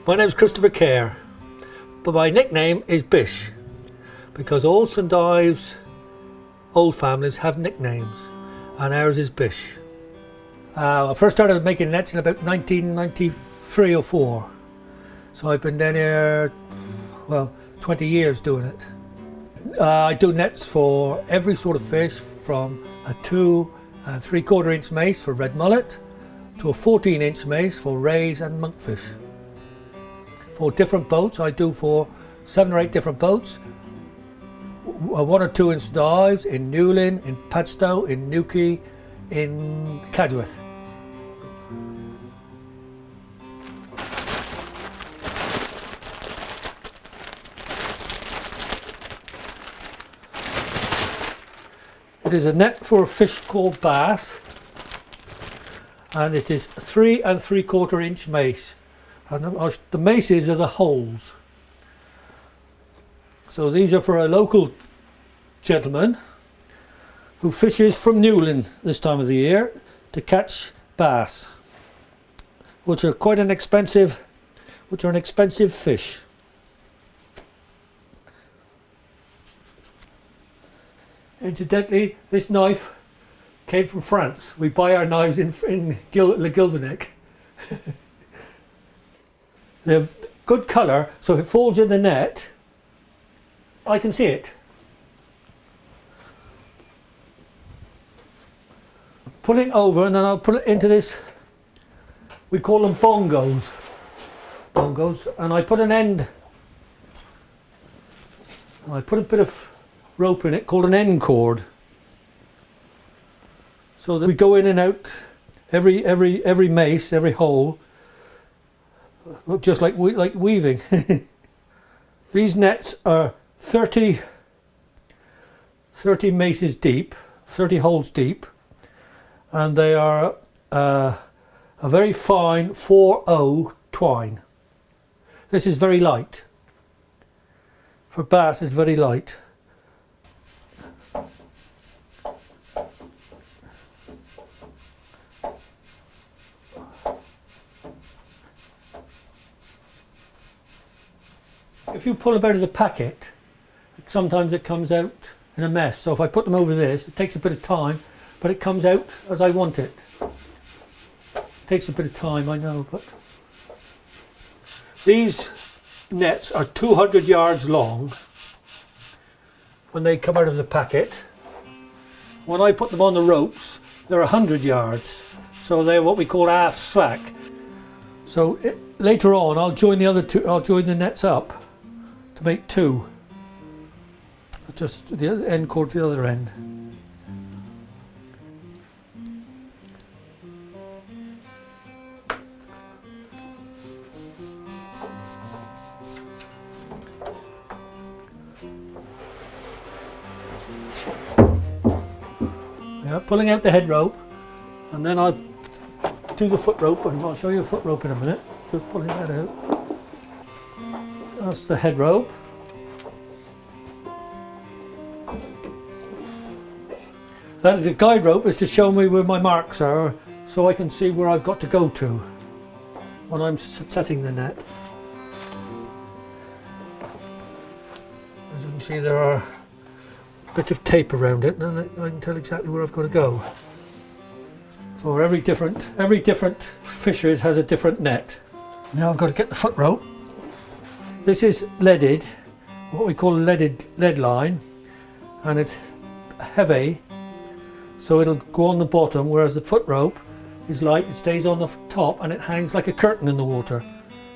My name's Christopher Kerr, but my nickname is Bish, because all St Ives old families have nicknames, and ours is Bish. I first started making nets in about 1993 or 4, so I've been down here, well, 20 years doing it. I do nets for every sort of fish, from a 2 and 3/4 inch mace for red mullet to a 14-inch mace for rays and monkfish. For different boats, I do for 7 or 8 different boats. 1 or 2 in St Ives, in Newlyn, in Padstow, in Newquay, in Cadgwith. It is a net for a fish called bass, and it is 3 and 3/4 inch mace, and the maces are the holes. So these are for a local gentleman who fishes from Newlyn this time of the year to catch bass, which are an expensive fish. Incidentally, this knife came from France. We buy our knives in Le Gilvenick. They have good colour, so if it falls in the net, I can see it. Put it over, and then I'll put it into this, we call them bongos, and I put an end, and I put a bit of rope in it called an end cord, so that we go in and out every mace, every hole, just like weaving. These nets are 30 maces deep, 30 holes deep, and they are a very fine 4/0 twine. This is very light. For bass, it's very light. If you pull them out of the packet, sometimes it comes out in a mess. So if I put them over this, it takes a bit of time, but it comes out as I want it. It takes a bit of time, I know, but these nets are 200 yards long when they come out of the packet. When I put them on the ropes, they're 100 yards, so they're what we call half slack. So later on, I'll join the other two. I'll join the nets up to make 2. Just the end cord to the other end. Yeah, pulling out the head rope, and then I'll do the foot rope, and I'll show you a foot rope in a minute. Just pulling that out. That's the head rope. That the guide rope is to show me where my marks are, so I can see where I've got to go to when I'm setting the net. As you can see, there are bits of tape around it, and I can tell exactly where I've got to go. For every different fisheries has a different net. Now I've got to get the foot rope. This is leaded, what we call lead line, and it's heavy, so it'll go on the bottom, whereas the foot rope is light, it stays on the top, and it hangs like a curtain in the water.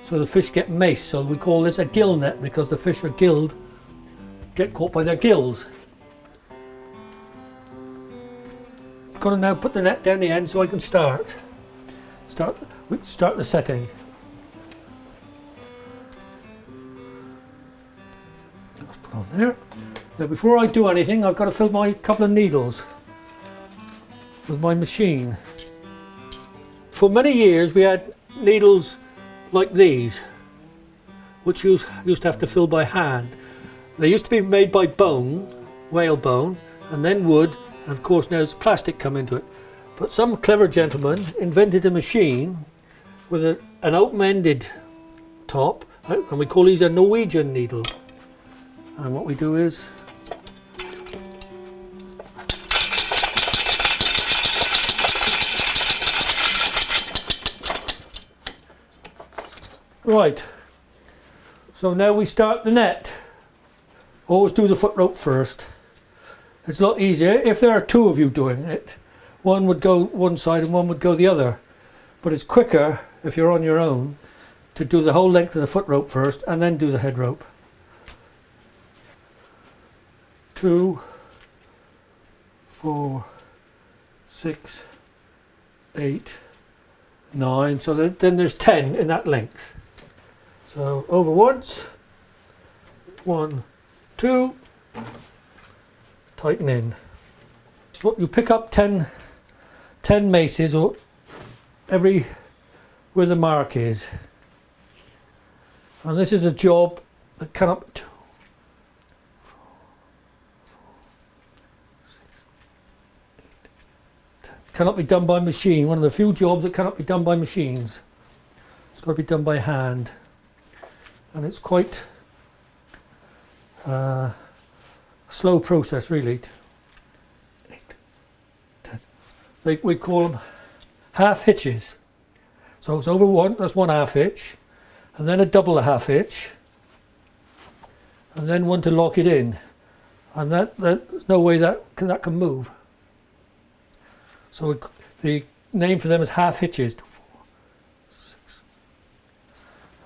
So the fish get maced, so we call this a gill net, because the fish are gilled, get caught by their gills. I've got to now put the net down the end so I can start the setting. Let's put on there. Now before I do anything, I've got to fill my couple of needles with my machine. For many years we had needles like these, which used to have to fill by hand. They used to be made by bone, whale bone, and then wood, and of course now there's plastic come into it. But some clever gentleman invented a machine with an open-ended top, and we call these a Norwegian needle. And what we do is right, so now we start the net. Always do the foot rope first. It's a lot easier if there are two of you doing it. One would go one side and one would go the other. But it's quicker if you're on your own to do the whole length of the foot rope first and then do the head rope. 2, 4, 6, 8, 9. So then there's 10 in that length. So over once, 1, 2, tighten in. So you pick up 10 maces or every where the mark is, and this is a job that cannot be done by machine. One of the few jobs that cannot be done by machines. It's got to be done by hand, and it's quite slow process really. 8, 10. We call them half hitches. So it's over one, that's one half hitch, and then a double a half hitch, and then one to lock it in, and there's no way that can move. So the name for them is half hitches. 2, 4, 6.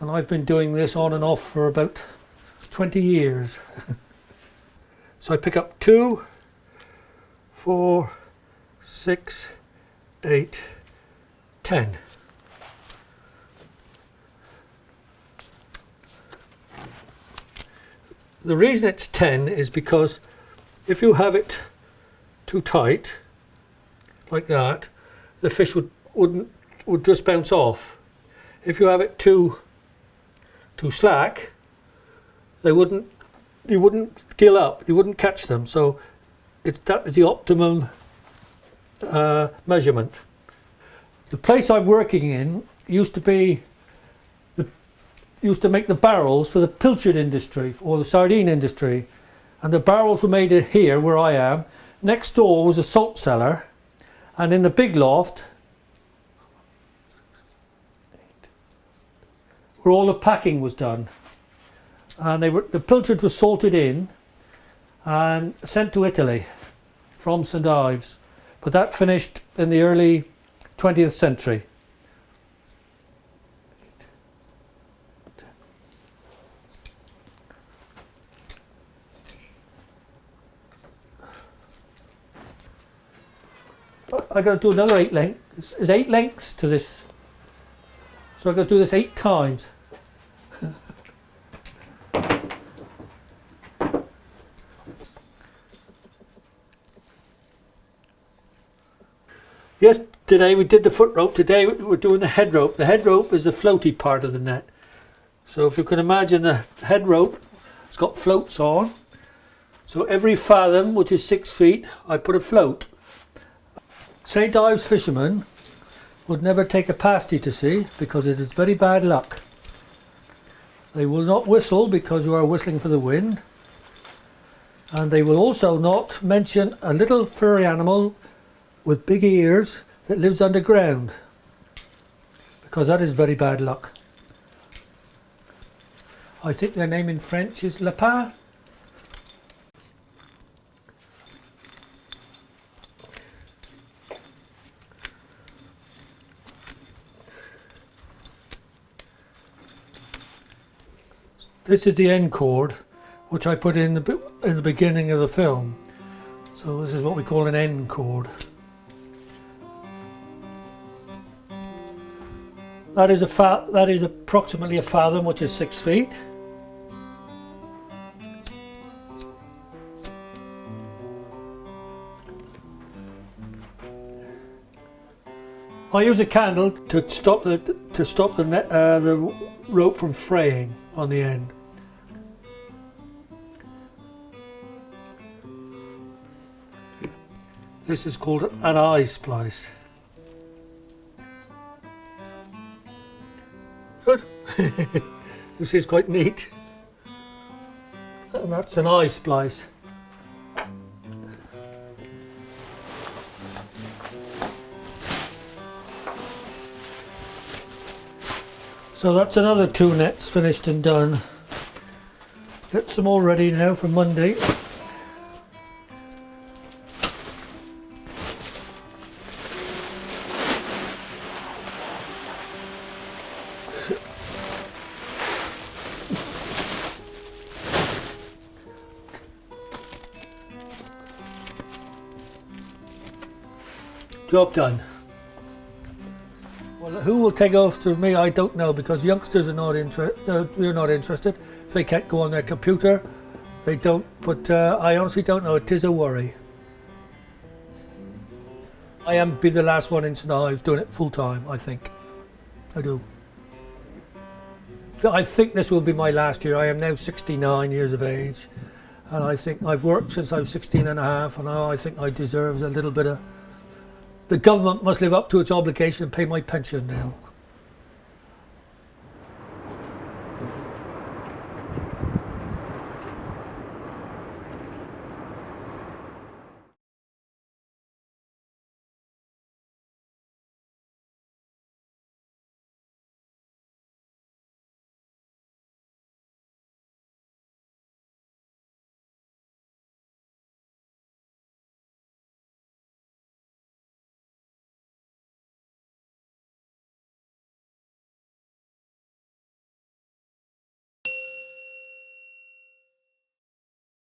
And I've been doing this on and off for about 20 years. So I pick up 2, 4, 6, 8, 10. The reason it's 10 is because if you have it too tight, like that, the fish would just bounce off. If you have it too slack, you wouldn't gill up, you wouldn't catch them. So that is the optimum measurement. The place I'm working in used to make the barrels for the pilchard industry or the sardine industry, and the barrels were made here where I am. Next door was a salt cellar, and in the big loft where all the packing was done, and the pilchard was salted in and sent to Italy from St Ives, but that finished in the early 20th century. I got to do another 8 lengths. There's 8 lengths to this, so I got to do this 8 times. Yesterday we did the foot rope. Today we're doing the head rope. The head rope is the floaty part of the net. So if you can imagine the head rope, it's got floats on. So every fathom, which is 6 feet, I put a float. St Ives fishermen would never take a pasty to sea because it is very bad luck. They will not whistle because you are whistling for the wind, and they will also not mention a little furry animal with big ears that lives underground, because that is very bad luck. I think their name in French is lapin. This is the end cord, which I put in the beginning of the film. So this is what we call an end cord. That is approximately a fathom, which is 6 feet. I use a candle to stop the rope from fraying on the end. This is called an eye splice. Good. You see, it's quite neat. And that's an eye splice. So that's another 2 nets finished and done. Get some more ready now for Monday. Job done. Well, who will take after me, I don't know, because youngsters are not we're not interested. If they can't go on their computer, they don't. But I honestly don't know. It is a worry. I am be the last one in St Ives doing it full time. I think. I do. I think this will be my last year. I am now 69 years of age, and I think I've worked since I was 16 and a half, and now I think I deserve a little bit of. The government must live up to its obligation and pay my pension now.